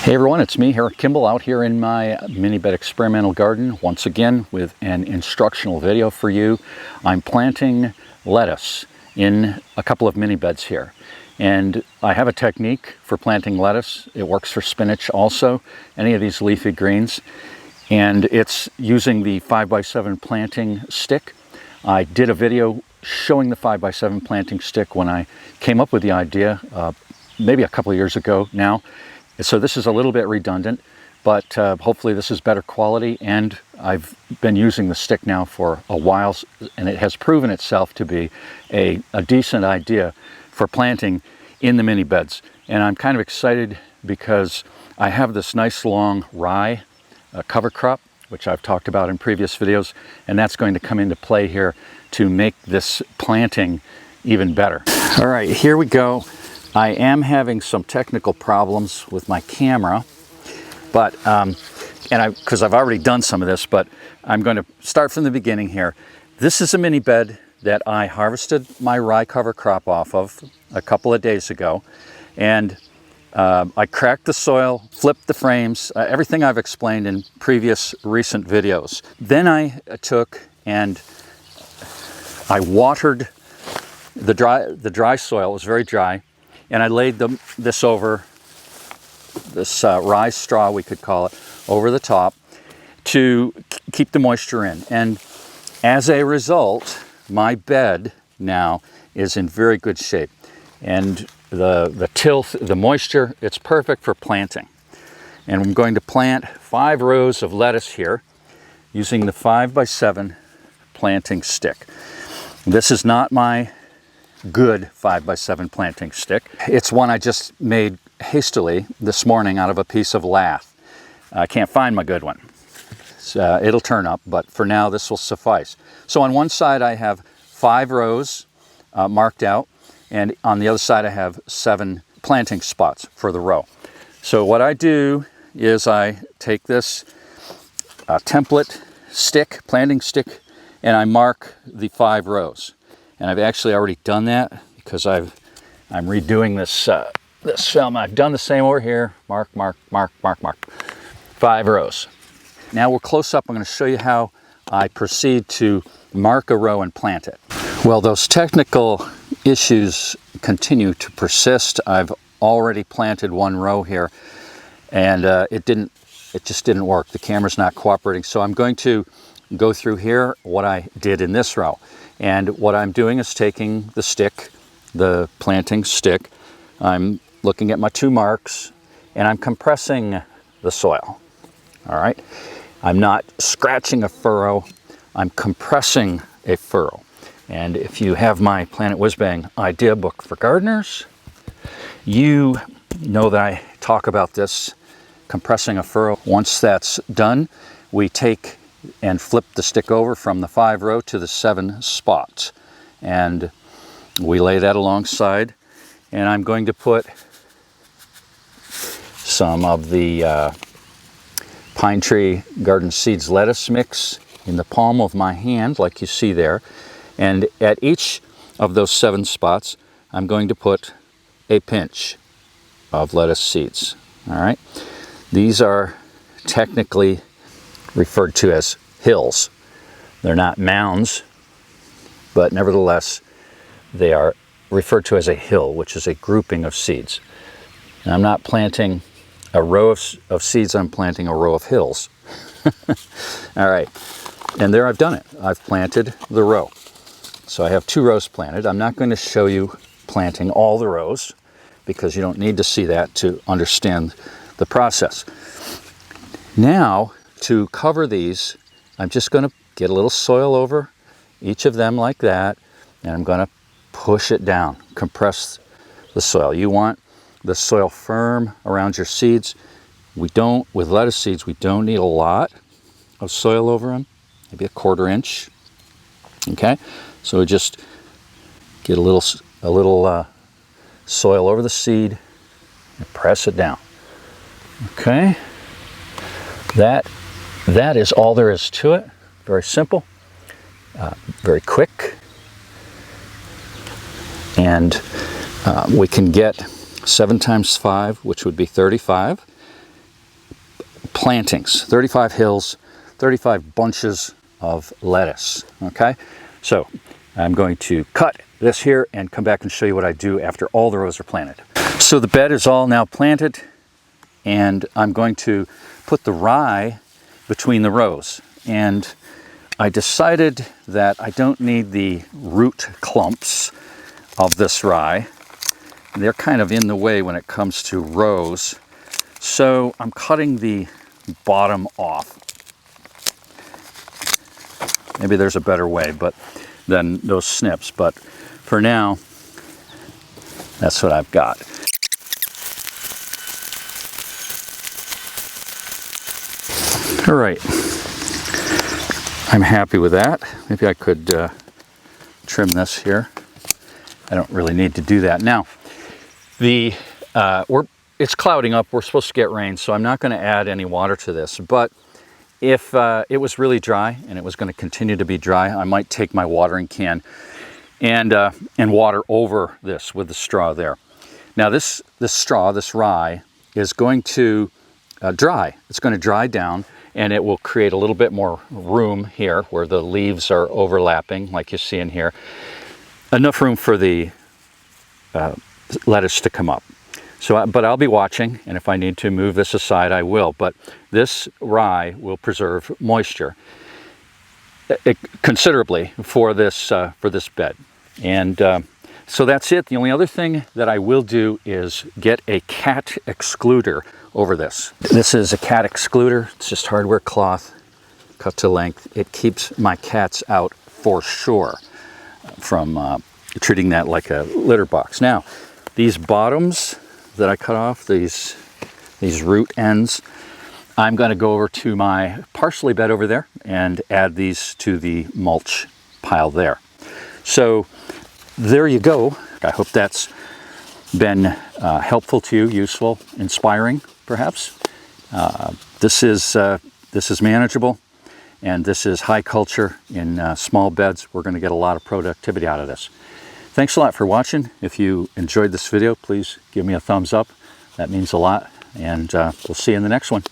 Hey everyone, it's me, Eric Kimball, out here in my Minibed experimental garden once again with an instructional video for you. I'm planting lettuce in a couple of mini beds here, and I have a technique for planting lettuce. It works for spinach also, any of these leafy greens, and it's using the 5x7 planting stick. I did a video showing the 5x7 planting stick when I came up with the idea maybe a couple of years ago now. So this is a little bit redundant, but hopefully this is better quality, and I've been using the stick now for a while, and it has proven itself to be a decent idea for planting in the mini beds. And I'm kind of excited because I have this nice long rye cover crop, which I've talked about in previous videos, and that's going to come into play here to make this planting even better. All right, here we go. I am having some technical problems with my camera, but because I've already done some of this, but I'm going to start from the beginning here. This is a mini bed that I harvested my rye cover crop off of a couple of days ago, and I cracked the soil, flipped the frames, everything I've explained in previous recent videos. Then I took and I watered the dry soil. It was very dry. And I laid this over, this rye straw, we could call it, over the top to keep the moisture in. And as a result, my bed now is in very good shape. And the tilth, the moisture, it's perfect for planting. And I'm going to plant 5 rows of lettuce here using the 5x7 planting stick. This is not my good 5x7 planting stick. It's one I just made hastily this morning out of a piece of lath. I can't find my good one. So, it'll turn up, but for now this will suffice. So on one side I have 5 rows marked out, and on the other side I have 7 planting spots for the row. So what I do is I take this template stick, planting stick, and I mark the 5 rows. And I've actually already done that because I'm redoing this film. I've done the same over here. Mark, mark, mark, mark, mark. 5 rows. Now we're close up. I'm going to show you how I proceed to mark a row and plant it. Well, those technical issues continue to persist. I've already planted 1 row here, and it just didn't work. The camera's not cooperating. So I'm going to go through here what I did in this row. And what I'm doing is taking the stick, the planting stick, I'm looking at my 2 marks, and I'm compressing the soil. All right? I'm not scratching a furrow, I'm compressing a furrow. And if you have my Planet Whiz Bang idea book for gardeners, you know that I talk about this, compressing a furrow. Once that's done, we take and flip the stick over from the 5 row to the 7 spots, and we lay that alongside, and I'm going to put some of the Pine Tree Garden Seeds lettuce mix in the palm of my hand like you see there, and at each of those 7 spots I'm going to put a pinch of lettuce seeds. All right, these are technically referred to as hills. They're not mounds, but nevertheless they are referred to as a hill, which is a grouping of seeds. And I'm not planting a row of seeds, I'm planting a row of hills. All right, and there I've done it. I've planted the row. So I have 2 rows planted. I'm not going to show you planting all the rows because you don't need to see that to understand the process. Now, to cover these, I'm just going to get a little soil over each of them like that, and I'm going to push it down, compress the soil. You want the soil firm around your seeds. With lettuce seeds, we don't need a lot of soil over them, maybe a 1/4 inch. Okay, so we just get a little soil over the seed and press it down. Okay, that is all there is to it. Very simple, very quick, and we can get 7 times 5, which would be 35, plantings, 35 hills, 35 bunches of lettuce, okay? So I'm going to cut this here and come back and show you what I do after all the rows are planted. So the bed is all now planted, and I'm going to put the rye between the rows. And I decided that I don't need the root clumps of this rye. They're kind of in the way when it comes to rows. So I'm cutting the bottom off. Maybe there's a better way than those snips, but for now, that's what I've got. All right, I'm happy with that. Maybe I could trim this here. I don't really need to do that. Now, it's clouding up. We're supposed to get rain, so I'm not going to add any water to this, but if it was really dry and it was going to continue to be dry, I might take my watering can and water over this with the straw there. Now this straw, this rye, is going to dry. It's going to dry down, and it will create a little bit more room here where the leaves are overlapping, like you see in here. Enough room for the lettuce to come up. So, but I'll be watching, and if I need to move this aside, I will. But this rye will preserve moisture considerably for this bed. And so that's it. The only other thing that I will do is get a cat excluder over this. This is a cat excluder. It's just hardware cloth, cut to length. It keeps my cats out for sure from treating that like a litter box. Now, these bottoms that I cut off, these root ends, I'm going to go over to my parsley bed over there and add these to the mulch pile there. So there you go. I hope that's been helpful to you, useful, inspiring, perhaps. This is manageable, and this is high culture in small beds. We're going to get a lot of productivity out of this. Thanks a lot for watching. If you enjoyed this video, please give me a thumbs up. That means a lot, and we'll see you in the next one.